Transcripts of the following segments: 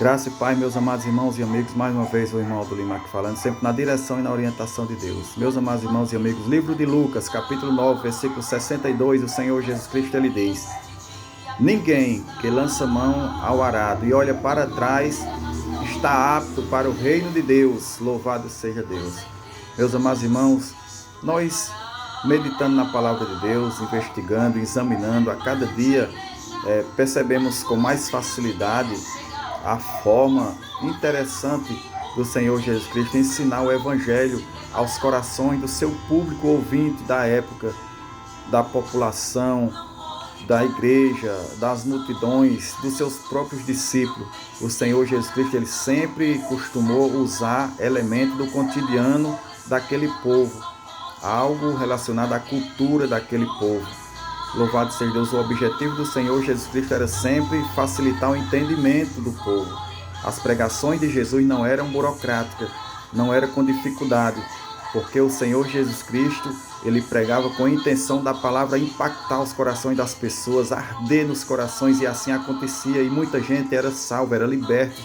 Graça e paz, meus amados irmãos e amigos, mais uma vez o irmão Aldo Lima aqui falando, sempre na direção e na orientação de Deus. Meus amados irmãos e amigos, livro de Lucas, capítulo 9, versículo 62, o Senhor Jesus Cristo, ele diz: ninguém que lança mão ao arado e olha para trás está apto para o reino de Deus. Louvado seja Deus. Meus amados irmãos, nós meditando na palavra de Deus, investigando, examinando a cada dia, percebemos com mais facilidade a forma interessante do Senhor Jesus Cristo ensinar o Evangelho aos corações do seu público ouvinte da época, da população, da igreja, das multidões, dos seus próprios discípulos. O Senhor Jesus Cristo, ele sempre costumou usar elementos do cotidiano daquele povo, algo relacionado à cultura daquele povo. Louvado seja Deus, o objetivo do Senhor Jesus Cristo era sempre facilitar o entendimento do povo. As pregações de Jesus não eram burocráticas, não eram com dificuldade, porque o Senhor Jesus Cristo, ele pregava com a intenção da palavra impactar os corações das pessoas, arder nos corações, e assim acontecia, e muita gente era salva, era liberta.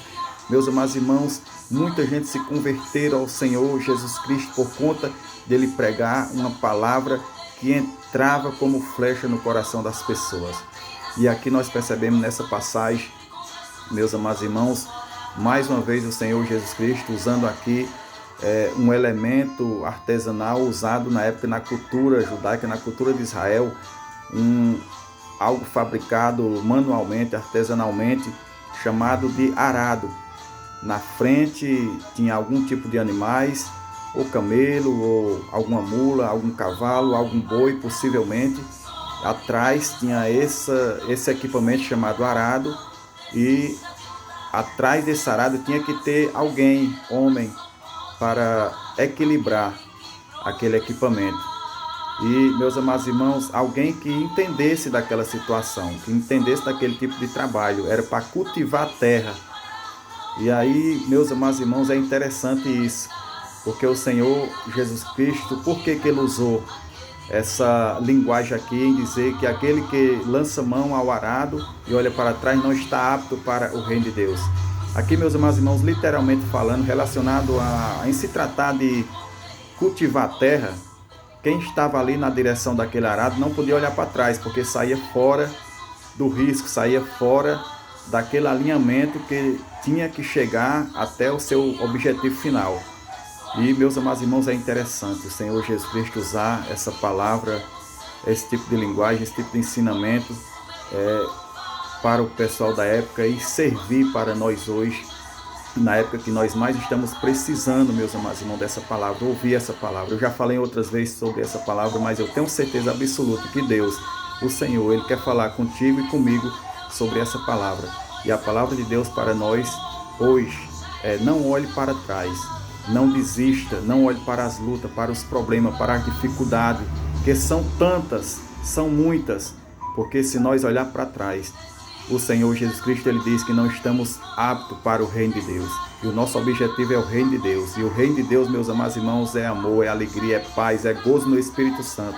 Meus amados irmãos, muita gente se converteram ao Senhor Jesus Cristo por conta dele pregar uma palavra que entrava como flecha no coração das pessoas. E aqui nós percebemos nessa passagem, meus amados irmãos, mais uma vez o Senhor Jesus Cristo usando aqui um elemento artesanal usado na época na cultura judaica, na cultura de Israel, algo fabricado manualmente, artesanalmente, chamado de arado. Na frente tinha algum tipo de animais, ou camelo, ou alguma mula, algum cavalo, algum boi, possivelmente. Atrás tinha esse equipamento chamado arado, e atrás desse arado tinha que ter alguém, homem, para equilibrar aquele equipamento. E, meus amados irmãos, alguém que entendesse daquela situação, que entendesse daquele tipo de trabalho, era para cultivar a terra. E aí, meus amados irmãos, é interessante isso, porque o Senhor Jesus Cristo, por que ele usou essa linguagem aqui em dizer que aquele que lança mão ao arado e olha para trás não está apto para o reino de Deus? Aqui, meus amados irmãos, literalmente falando, relacionado em se tratar de cultivar a terra, quem estava ali na direção daquele arado não podia olhar para trás, porque saía fora do risco, saía fora daquele alinhamento que tinha que chegar até o seu objetivo final. E, meus amados irmãos, é interessante o Senhor Jesus Cristo usar essa palavra, esse tipo de linguagem, esse tipo de ensinamento para o pessoal da época e servir para nós hoje, na época que nós mais estamos precisando, meus amados irmãos, dessa palavra, ouvir essa palavra. Eu já falei outras vezes sobre essa palavra, mas eu tenho certeza absoluta que Deus, o Senhor, ele quer falar contigo e comigo sobre essa palavra. E a palavra de Deus para nós hoje não olhe para trás, não desista, não olhe para as lutas, para os problemas, para as dificuldades, que são tantas, são muitas, porque se nós olhar para trás, o Senhor Jesus Cristo, ele diz que não estamos aptos para o reino de Deus. E o nosso objetivo é o reino de Deus. E o reino de Deus, meus amados irmãos, é amor, é alegria, é paz, é gozo no Espírito Santo.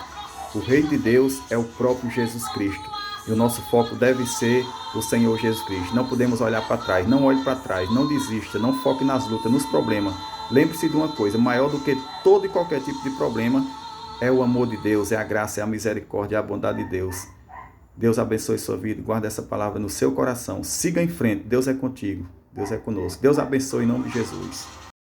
O reino de Deus é o próprio Jesus Cristo. E o nosso foco deve ser o Senhor Jesus Cristo. Não podemos olhar para trás, não olhe para trás, não desista, não foque nas lutas, nos problemas. Lembre-se de uma coisa, maior do que todo e qualquer tipo de problema é o amor de Deus, é a graça, é a misericórdia, é a bondade de Deus. Deus abençoe sua vida, guarde essa palavra no seu coração. Siga em frente, Deus é contigo, Deus é conosco. Deus abençoe em nome de Jesus.